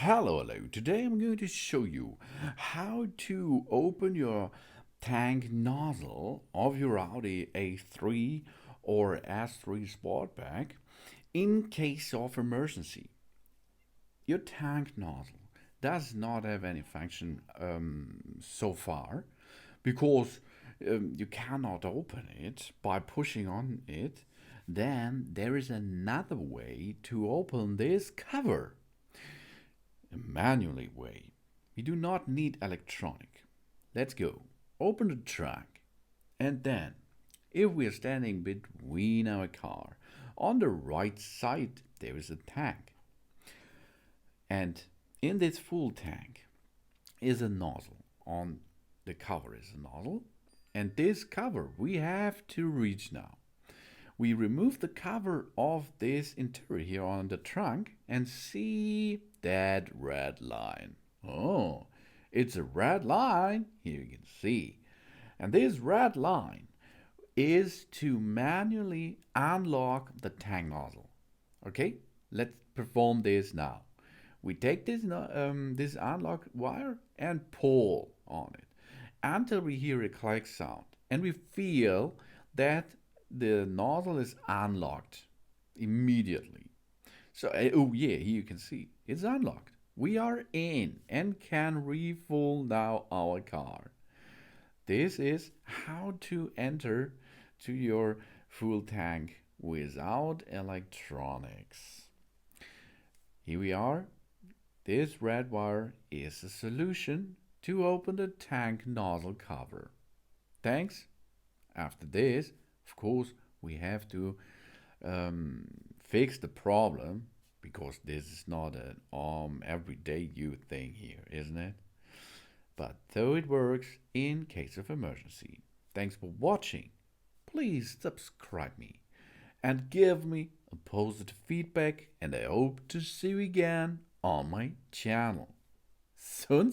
Hello. Today I'm going to show you how to open your tank nozzle of your Audi A3 or S3 Sportback in case of emergency. Your tank nozzle does not have any function so far because you cannot open it by pushing on it. Then there is another way to open this cover. A manually way. We do not need electronic. Let's go. Open the trunk. And then, if we are standing between our car, on the right side there is a tank. And in this full tank is a nozzle. On the cover is a nozzle. And this cover we have to reach now. We remove the cover of this interior here on the trunk and see that red line. Oh, it's a red line, here you can see. And this red line is to manually unlock the tank nozzle. Okay, let's perform this now. We take this unlock wire and pull on it until we hear a click sound and we feel that the nozzle is unlocked immediately. So, oh yeah, here you can see it's unlocked. We are in and can refuel now our car. This is how to enter to your fuel tank without electronics. Here we are. This red wire is a solution to open the tank nozzle cover. Thanks. After this, of course, we have to fix the problem because this is not an everyday use thing here, isn't it? But though it works in case of emergency. Thanks for watching. Please subscribe me and give me a positive feedback, and I hope to see you again on my channel. Soon.